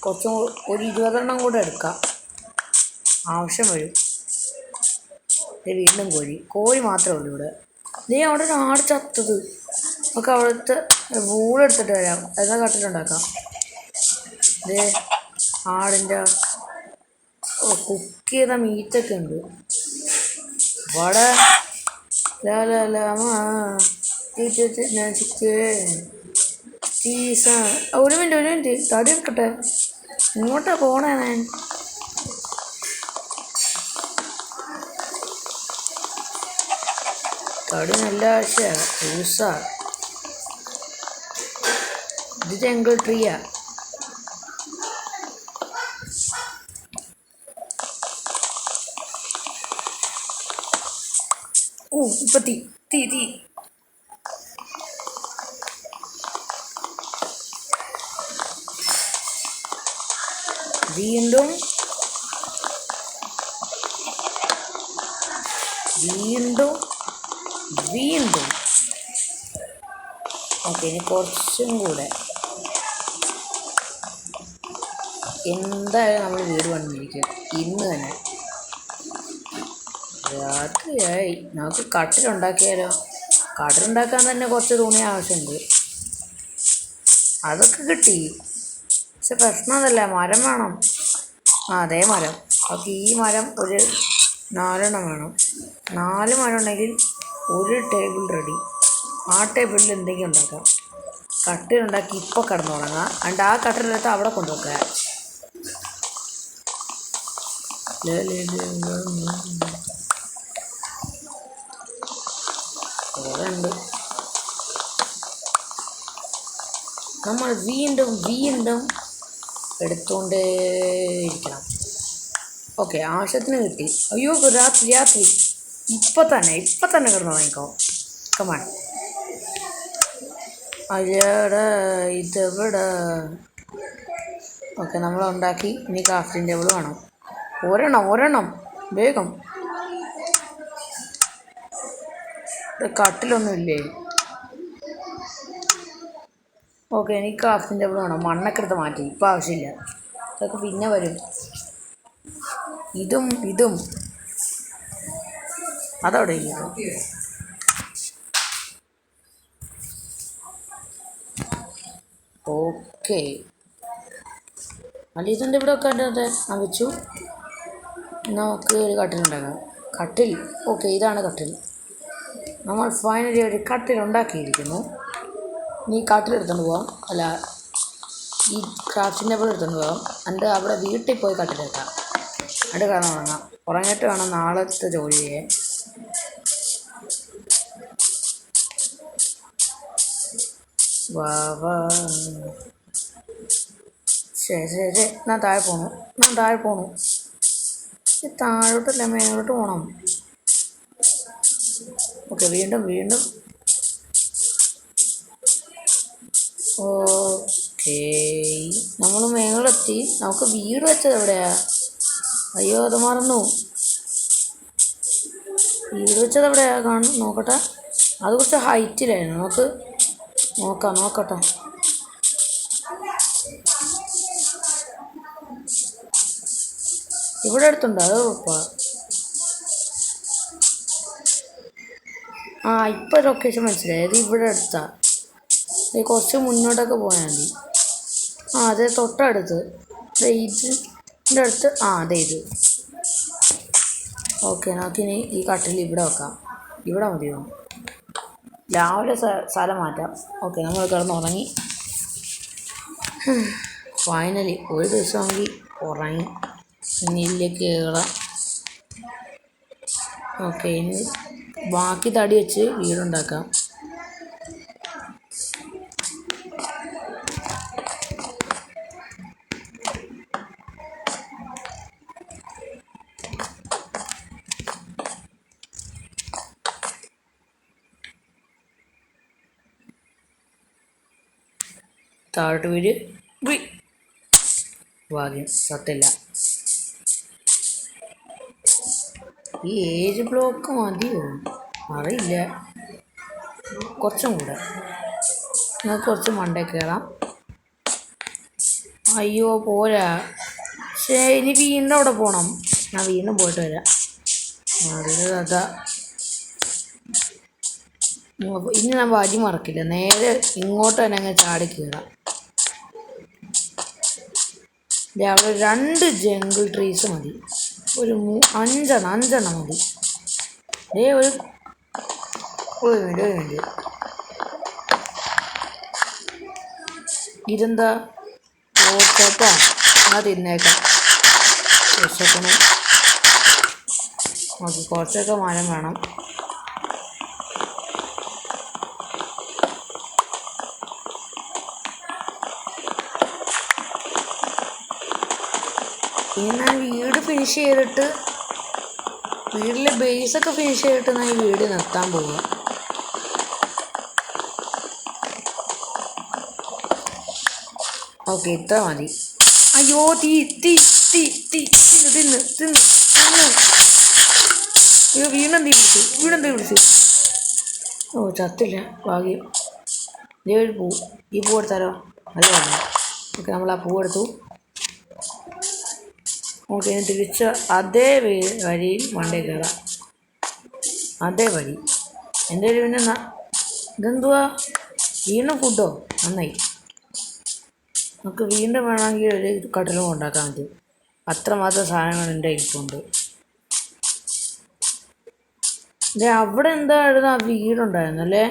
Speaker 1: കുറച്ചും ഒരു 20 കൂടെ എടുക്കാം, ആവശ്യം വരും. വീണ്ടും കോഴി മാത്രമേ ഉള്ളൂ ഇവിടെ. അവിടെ ഒരു ആട് ചത്തത്. നമുക്ക് അവിടുത്തെ വൂളെടുത്തിട്ട് വരാം, എന്താ കട്ടിലുണ്ടാക്കാം. ആടിൻ്റെ കുക്ക് ചെയ്ത മീറ്റൊക്കെ ഉണ്ട്. ഇവിടെ ഒരു മിനിറ്റ് തടി എടുക്കട്ടെ. ഇങ്ങോട്ടാ പോണേ ഞാൻ. തടി നല്ല ആവശ്യമാണ്. ജ്യൂസാ ഇത്, ജംഗിൾ ട്രീയാ. ഇപ്പൊ തീ വീണ്ടും ഓക്കെ, ഇനി കുറച്ചും കൂടെ. എന്തായാലും നമ്മൾ വീട് പണിഞ്ഞിരിക്കും ഇന്ന് തന്നെ. രാത്രിയായി, നമുക്ക് കട്ടിലുണ്ടാക്കിയാലോ. കട്ടിലുണ്ടാക്കാൻ തന്നെ കുറച്ച് തുണി ആവശ്യമുണ്ട്, അതൊക്കെ കിട്ടി. പക്ഷെ പ്രശ്നം അതല്ല, മരം വേണം. അതേ മരം. അപ്പോൾ ഈ മരം ഒരു 4 വേണം. 4 മരം ഉണ്ടെങ്കിൽ ഒരു ടേബിൾ റെഡി. ആ ടേബിളിൽ എന്തെങ്കിലും ഉണ്ടാക്കാം. കട്ടിലുണ്ടാക്കി ഇപ്പോൾ കിടന്നു തുടങ്ങാം. അതുകൊണ്ട് ആ കട്ടിലെടുത്ത് അവിടെ കൊണ്ടുവെക്കുക. ഉണ്ട്. നമ്മൾ വീണ്ടും എടുത്തുകൊണ്ടേയിരിക്കണം. ഓക്കെ, ആവശ്യത്തിന് കിട്ടി. അയ്യോ, രാത്രി ഇപ്പം തന്നെ കിടന്നു തുടങ്ങിക്കോ. കമാൻ. അയ്യടാ, ഇതെവിടെ. ഓക്കെ, നമ്മളുണ്ടാക്കി. ഇനി ക്രാഫ്റ്റിംഗ് ടേബിൾ വേണം. ഒരെണ്ണം വേഗം. കട്ടിലൊന്നും ഇല്ലേ. ഓക്കെ, എനിക്ക് ക്രാഫ്റ്റിംഗ് ടേബിൾ വേണം. മണ്ണൊക്കെ എടുത്ത് മാറ്റി, ഇപ്പം ആവശ്യമില്ല. അതൊക്കെ പിന്നെ വരും. ഇതും അതവിടെ ഇല്ല. ഓക്കെ, അല്ല ഇതിൻ്റെ ഇവിടെ ഒക്കെ ഞാൻ വെച്ചു. നമുക്ക് ഒരു കട്ടിലുണ്ടാക്കാം. കട്ടിൽ. ഓക്കെ, ഇതാണ് കട്ടിൽ. നമ്മൾ ഫൈനലി ഒരു കട്ടിലുണ്ടാക്കിയിരിക്കുന്നു. നീ കട്ടിലെടുത്തുകൊണ്ട് പോവാം. അല്ല, ഈ ക്രാഫ്റ്റിംഗ് ടേബിൾ എടുത്തുകൊണ്ട് പോകാം. എൻ്റെ അവിടെ വീട്ടിൽ പോയി കട്ടിലെടുക്കാം. എന്നിട്ട് കാരണം തുടങ്ങാം. ഉറങ്ങിയിട്ട് വേണം നാളത്തെ ജോലി ചെയ്യാൻ. ശരി, ഞാൻ താഴെ പോണു. താഴോട്ടല്ല, മേലോട്ട് പോകണം. ഓക്കെ, വീണ്ടും. ഓക്കേ, നമ്മൾ മേളെത്തി. നമുക്ക് വീട് വെച്ചത് എവിടെയാ? അയ്യോ, അത് മറന്നു. വീട് വെച്ചത് എവിടെയാ നോക്കട്ടെ. അത് കുറച്ച് ഹൈറ്റിലായിരുന്നു. നമുക്ക് നോക്കട്ടെ. ഇവിടെ അടുത്തുണ്ടോ? അത് ഉറപ്പാ. ഇപ്പം ലൊക്കേഷൻ മനസ്സിലായി. അത് ഇവിടെ അടുത്താ. കുറച്ച് മുന്നോട്ടൊക്കെ പോയാൽ മതി. അതെ, തൊട്ടടുത്ത്. ഇതിൻ്റെ അടുത്ത്. അതെ, ഇത്. ഓക്കെ, നമുക്കിനി ഈ കട്ടിൽ ഇവിടെ വെക്കാം. ഇവിടെ മതിയോ? രാവിലെ സ്ഥലം മാറ്റാം. ഓക്കെ, നമ്മൾ കിടന്നുറങ്ങി. ഫൈനലി ഒരു ദിവസമെങ്കിൽ ഉറങ്ങി. ഇന്നിലേക്ക് കയറാം. ഓക്കെ, ഇനി ബാക്കി തടി വെച്ച് വീടുണ്ടാക്കാം. താഴോട്ട് വീട് ഭാഗ്യം സത്തില്ല. ഈ 7 ബ്ലോക്ക് മതിയോ അറിയില്ല. കുറച്ചും കൂടെ നിങ്ങൾക്ക് കുറച്ച് മണ്ടേ കയറാം. അയ്യോ പോരാ. പക്ഷേ ഇനി വീണ്ടും അവിടെ പോകണം. ഞാൻ വീണ്ടും പോയിട്ട് വരാം. അതാ ഇനി ഞാൻ വഴി മറക്കില്ല. നേരെ ഇങ്ങോട്ട് തന്നെ അങ്ങ് ചാടി കയറാം. അവിടെ 2 ജംഗിൾ ട്രീസ് മതി. ഒരു 5 മതി. ഒരു മിനിറ്റ്. ഇതെന്താ ഓർച്ചപ്പാ? ഞാൻ തിന്നേക്കാം. വിശക്കണം. ഓക്കെ, കുറച്ചൊക്കെ മരം വേണം. ഇനി ഞാൻ വീട് ഫിനിഷ് ചെയ്തിട്ട്, വീട്ടിലെ ബേസൊക്കെ ഫിനിഷ് ചെയ്തിട്ട് ഞാൻ ഈ വീട് നിർത്താൻ പോവുക. ഓക്കെ, ഇത്ര മതി. അയ്യോ തീ തീ തീ തീ തിന്ന് തിന്ന് തിന്ന്. അയ്യോ വീണെന്തി പിടിച്ചു. ഓ ചത്തില്ല, ഭാഗ്യം. ഇതേ ഒരു പൂ. ഈ പൂ എടുത്താലോ? നല്ല വേണം. ഓക്കെ, നമ്മൾ ആ പൂ എടുത്തു. ഓക്കെ, തിരിച്ച് അതേ വഴിയിൽ വണ്ടി കയറാം. അതേ വഴി. എൻ്റെ ഒരു പിന്നെ ഇതെന്തുവാ? വീണ്ടും ഫുഡോ? നന്നായി. നമുക്ക് വീണ്ടും വേണമെങ്കിൽ ഒരു കടലും ഉണ്ടാക്കാൻ പറ്റും. അത്രമാത്രം സാധനങ്ങൾ എൻ്റെ ഇരിപ്പുണ്ട്. അവിടെ എന്തായിരുന്നു ആ വീടുണ്ടായിരുന്നു അല്ലേ?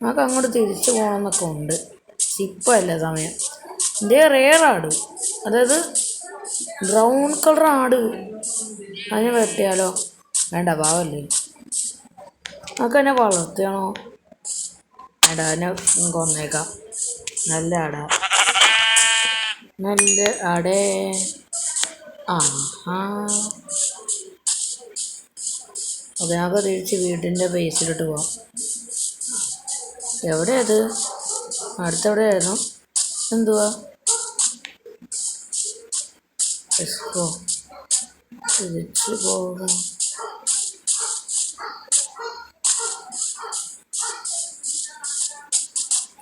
Speaker 1: നമുക്ക് അങ്ങോട്ട് തിരിച്ചു പോകണമെന്നൊക്കെ ഉണ്ട്. ഇപ്പമല്ല സമയം. റെയർ ആട്, അതായത് ബ്രൗൺ കളർ ആട്. അതിനെ വെട്ടിയാലോ? വേണ്ട, പാവല്ലേ. നമുക്ക് എന്നെ വളർത്തിയാണോ? വേണ്ട, അതിനെ കൊന്നേക്കാം. നല്ല ആടാ, നല്ല ആടേ. ഓക്കെ, നമുക്ക് തിരിച്ച് വീടിൻ്റെ ബേസിലോട്ട് പോവാം. എവിടെയത്? അടുത്തെവിടെയായിരുന്നു? എന്തുവാ? തിരിച്ച് പോകാം.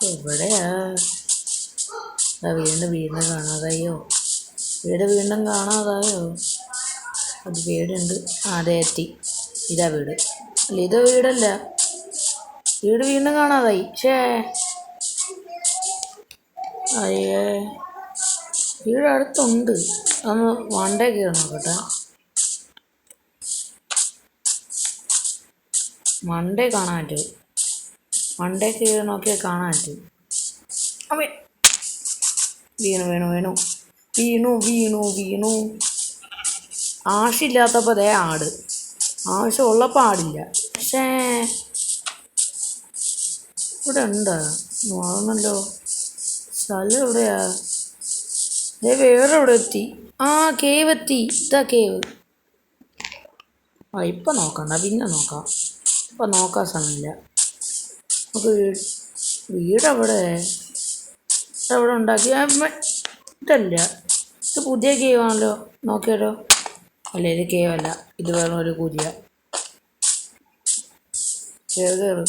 Speaker 1: എവിടെയാ? വീണ്ടും കാണാതായോ? വീണ്ടും കാണാതായോ? അത് വീടുണ്ട്. അതെ, എത്തി. ഇതാ വീട്. അല്ല, ഇത് വീടല്ല. വീട് വീണ്ടും കാണാതായി. അയ്യേ, വീട് അടുത്തുണ്ട്. ഒന്ന് വണ്ടേ കയറി നോക്കട്ടെ. മണ്ടേ കാണാൻ പറ്റും. മണ്ടേ കയറി നോക്കിയാൽ കാണാൻ പറ്റും. അവ വീണു. ആവശ്യമില്ലാത്തപ്പോൾ അതേ ആട്. ആവശ്യമുള്ളപ്പോൾ ആടില്ല. ഇവിടെ ഉണ്ടോ? നോക്കണല്ലോ. സ്ഥലം എവിടെയാ? വേറെ എവിടെ എത്തി? കേവ് എത്തി. ഇതാ കേവ്. ഇപ്പം നോക്കണ്ട, പിന്നെ നോക്കാം. ഇപ്പം നോക്കാൻ സമയമില്ല. നമുക്ക് വീടെവിടെ ഉണ്ടാക്കി? ഇതല്ല, ഇത് പുതിയ കേവാണല്ലോ. നോക്കിയാലോ? അല്ല, ഇത് കേവല്ല. ഇത് വേറെ ഒരു പുതിയ കയറ്.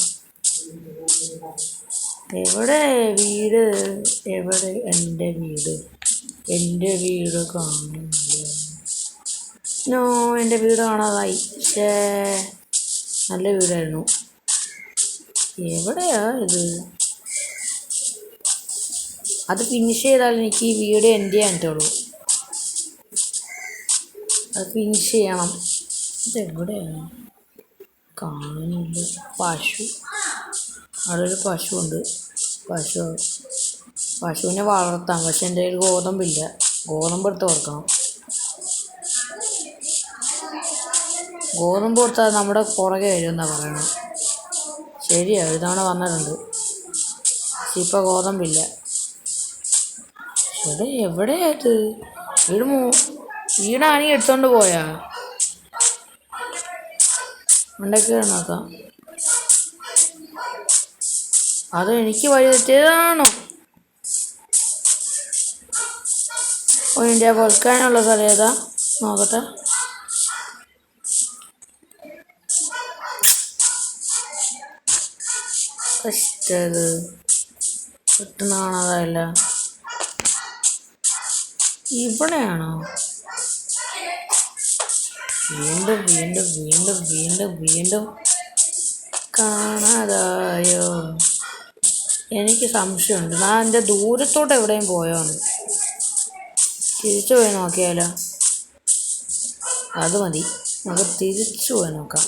Speaker 1: എവിടെ വീട്? എവിടെ എൻ്റെ വീട് കാണുന്നില്ല. എൻ്റെ വീട് കാണാതായി. നല്ല വീടായിരുന്നു. എവിടെയാ ഇത്? അത് ഫിനിഷ് ചെയ്താൽ എനിക്ക് ഈ വീട് എൻഡ് ചെയ്യാൻ പറ്റുള്ളൂ. അത് ഫിനിഷ് ചെയ്യണം. ഇതെവിടെയാണ്? കാണുന്നുണ്ട്. പശു, അവിടെ ഒരു പശുവുണ്ട്. പശു പശുവിനെ വളർത്താം, പക്ഷെ എൻ്റെ കയ്യിൽ ഗോതമ്പില്ല. ഗോതമ്പ് എടുത്ത് കൊടുക്കണം. ഗോതമ്പ് കൊടുത്താൽ നമ്മുടെ പുറകെ വരുമെന്നാണ് പറയണത്. ശരിയാ, ഒരു തവണ വന്നിട്ടുണ്ട്. പക്ഷെ ഇപ്പം ഗോതമ്പില്ല. എവിടെയായത്? വീടാണീ എടുത്തോണ്ട് പോയാ? ഉണ്ടൊക്കെ നോക്കാം. അത് എനിക്ക് വഴി തെറ്റിയതാണോ? ഇന്ത്യ പൊൽക്കാനുള്ള സ്ഥലം ഏതാ നോക്കട്ടെ. കഷ്ടത് പെട്ടെന്ന് കാണാതായല്ല. ഇവിടെയാണോ? വീണ്ടും വീണ്ടും വീണ്ടും വീണ്ടും വീണ്ടും കാണാതായോ? എനിക്ക് സംശയമുണ്ട്. ഞാൻ എൻ്റെ ദൂരത്തോട്ട് എവിടെയും പോയോന്ന്. തിരിച്ചു പോയി നോക്കിയാലോ? അത് മതി, നമുക്ക് തിരിച്ചു പോയി നോക്കാം.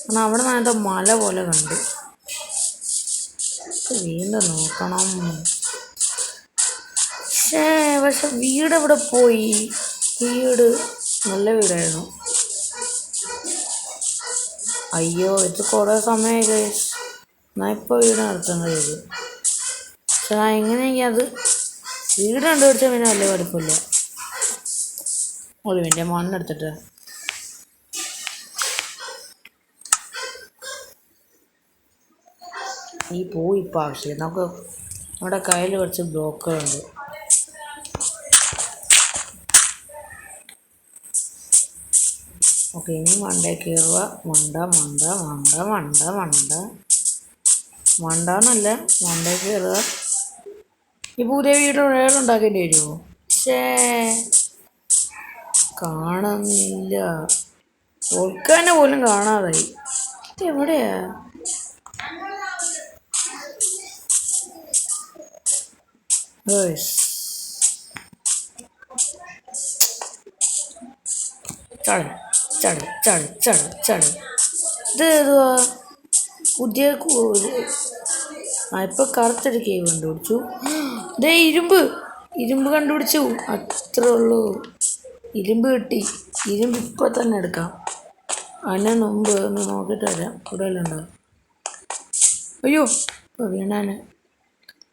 Speaker 1: കാരണം അവിടെ നിന്ന് എന്തോ മല പോലെ കണ്ടു. വീണ്ടും നോക്കണം. പക്ഷെ വീട് എവിടെ പോയി? വീട് നല്ല വീടായിരുന്നു. അയ്യോ, ഇത് കുറേ സമയമായി ഗൈസ്. ഞാൻ ഇപ്പോൾ വീട് നടത്തുന്നത് ഇത്. പക്ഷെ ഞാൻ എങ്ങനെയെങ്കിൽ അത് വീട് കണ്ടുപിടിച്ചാൽ പിന്നെ വലിയ കുഴപ്പമില്ല. ഒരു മിനിറ്റ്, മണ്ണെടുത്തിട്ട്. ഈ പോയി ഇപ്പം ആവശ്യമില്ല. നമുക്ക് നമ്മുടെ കയ്യിൽ കുറച്ച് ബ്ലോക്കുകളുണ്ട്. ഓക്കെ, ഇനി മണ്ടേ കയറുക. മണ്ട മണ്ട മണ്ട മണ്ട മണ്ട മണ്ടെന്നല്ല, മണ്ടേ കയറുക. ഈ പുതിയ വീട് ഉണ്ടാക്കേണ്ടി വരുമോ? കാണുന്നില്ല. ഓൾക്കാനെ പോലും കാണാതായി. എവിടെയാ? ചട ചട ചട ചട ചട. ഇത് ഏതുവാ? പുതിയ ഇപ്പം കറുത്തൊരു കേവ് കണ്ടുപിടിച്ചു. ദേ ഇരുമ്പ് കണ്ടുപിടിച്ചു. അത്രേ ഉള്ളൂ. ഇരുമ്പ് കിട്ടി. ഇരുമ്പ് ഇപ്പം തന്നെ എടുക്കാം. അതിന് മുമ്പ് ഒന്ന് നോക്കിയിട്ട് വരാം. ഇവിടെ എല്ലാം ഉണ്ടാവും. അയ്യോ, വീണാന്.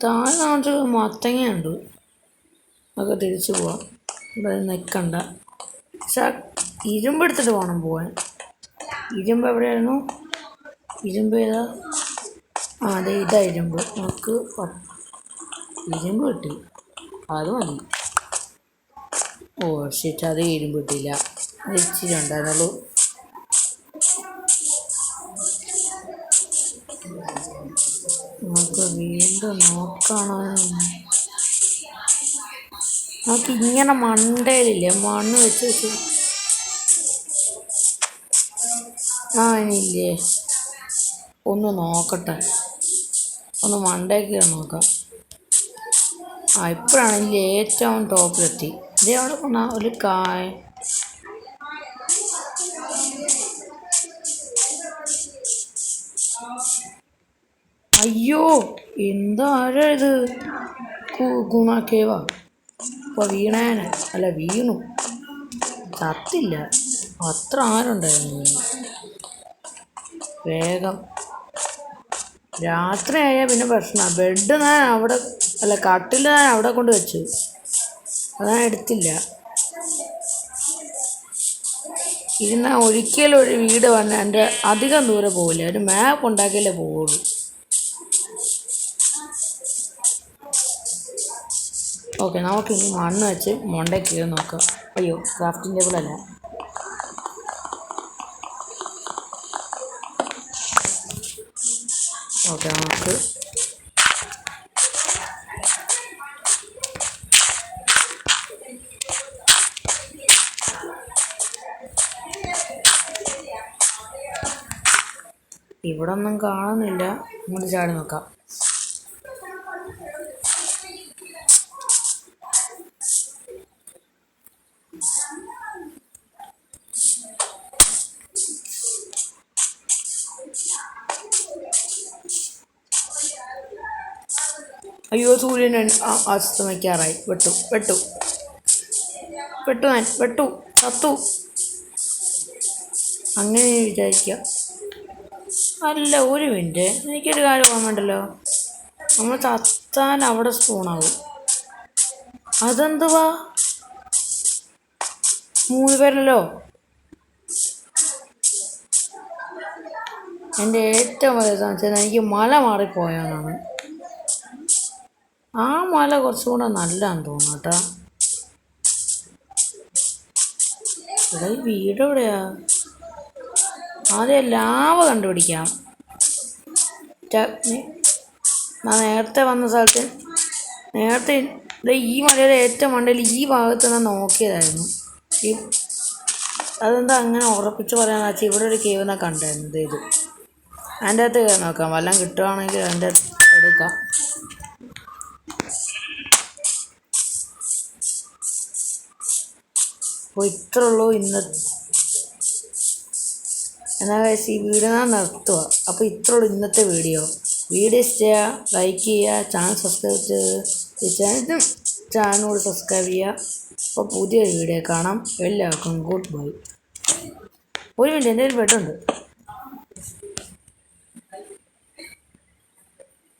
Speaker 1: താഴെ കാണിച്ച് മത്തങ്ങയുണ്ട്. അതൊക്കെ തിരിച്ചു പോവാം. ഇവിടെ നിൽക്കണ്ട. പക്ഷെ ഇരുമ്പ് എടുത്തിട്ട് വേണം പോവാൻ. ഇരുമ്പ് എവിടെയായിരുന്നു? ഇരുമ്പ് ഏതാ? അതെ, ഇതാ ഇരുമ്പ്. നമുക്ക് ഇരുമ്പ് കിട്ടി. അത് മതി. ഓ ശരി, അത് ഇരുമ്പ് കിട്ടിയില്ല. അത് ഇച്ചിരി ഉണ്ടായിരുന്നുള്ളൂ. നമുക്ക് വീണ്ടും നോക്കണം. നമുക്ക് ഇങ്ങനെ മണ്ടയിലില്ലേ മണ്ണ് വെച്ച് ഇനിയില്ലേ, ഒന്ന് നോക്കട്ടെ. ഒന്ന് മണ്ടയ്ക്ക് നോക്കാം. ഇപ്പോഴാണെങ്കിൽ ഏറ്റവും ടോപ്പിലെത്തി. ഇതേ അവിടെ കൊണ്ടാ ഒരു കായ. അയ്യോ, എന്താരാ ഇത്? ഗുണാക്കേവാ. ഇപ്പോൾ വീണേനെ. അല്ല, വീണു. ചത്തില്ല. അത്ര ആരുണ്ടായിരുന്നു. വേഗം രാത്രിയായാൽ പിന്നെ പ്രശ്നമാണ്. ബെഡ് ഞാൻ അവിടെ, അല്ല കട്ടിൽ ഞാൻ അവിടെ കൊണ്ട് വെച്ചു. അതാ എടുത്തില്ല. ഇരുന്നാൽ ഒരിക്കലും ഒരു വീട് വന്ന് എൻ്റെ അധികം ദൂരെ പോകില്ല. ഒരു മാപ്പ് ഉണ്ടാക്കിയാലേ പോവുള്ളൂ. ഓക്കെ, നമുക്കിനി മണ്ണ് വെച്ച് മണ്ടയ്ക്ക് കയറി നോക്കാം. അയ്യോ, ക്രാഫ്റ്റിംഗ് ടേബിൾ അല്ല. ഓക്കെ, നമുക്ക് ഇവിടെ ഒന്നും കാണുന്നില്ല. ഇങ്ങോട്ട് ചാടി നോക്കാം. അയ്യോ സൂര്യൻ അസ്തമിക്കാറായി. വെട്ടു വെട്ടു വെട്ടു ഞാൻ വെട്ടു ചത്തു. അങ്ങനെ വിചാരിക്കുക. അല്ല ഒരു മിനിറ്റ്, എനിക്കൊരു കാര്യം ഓർമ്മയുണ്ടല്ലോ. നമ്മൾ ചത്താൻ അവിടെ സ്പൂണാവും. അതെന്തുവാ 3 പേരല്ലോ. എൻ്റെ ഏറ്റവും വലിയ സംശയം എനിക്ക് മല മാറിപ്പോയെന്നാണ്. ആ മല കുറച്ചും കൂടെ നല്ലതാണെന്ന് തോന്നുന്നു കേട്ടോ. ഇവിടെ ഈ വീട് എവിടെയാ? ആദ്യം ലാവ കണ്ടുപിടിക്കാം. നേരത്തെ വന്ന സ്ഥലത്ത് നേരത്തെ ഈ മലയുടെ ഏറ്റവും മണ്ടയിൽ ഈ ഭാഗത്ത് ഞാൻ നോക്കിയതായിരുന്നു. ഈ അതെന്താ അങ്ങനെ ഉറപ്പിച്ച് പറയാന്ന് വെച്ചാൽ ഇവിടെ ഒരു കേവിനെ കണ്ടായിരുന്നത്. ഇത് അതിൻ്റെ അകത്ത് കയറി നോക്കാം, വല്ലതും കിട്ടുവാണെങ്കിൽ അതിൻ്റെ എടുക്കാം. അപ്പോൾ ഇത്ര ഉള്ളൂ ഇന്ന്. എന്നാൽ കഴിച്ച് ഈ വീഡിയോ ഞാൻ നിർത്തുക. അപ്പോൾ ഇത്ര ഉള്ളൂ ഇന്നത്തെ വീഡിയോ. വീഡിയോ ഇഷ്ടം ചെയ്യുക, ലൈക്ക് ചെയ്യുക, ചാനൽ സബ്സ്ക്രൈബ് ചെയ്ത് ചാനൽ സബ്സ്ക്രൈബ് ചെയ്യുക. അപ്പോൾ പുതിയൊരു വീഡിയോ കാണാം. എല്ലാവർക്കും ഗുഡ് ബൈ. ഒരു മിനിറ്റ്, എൻ്റെ ഒരു ബെഡുണ്ട്.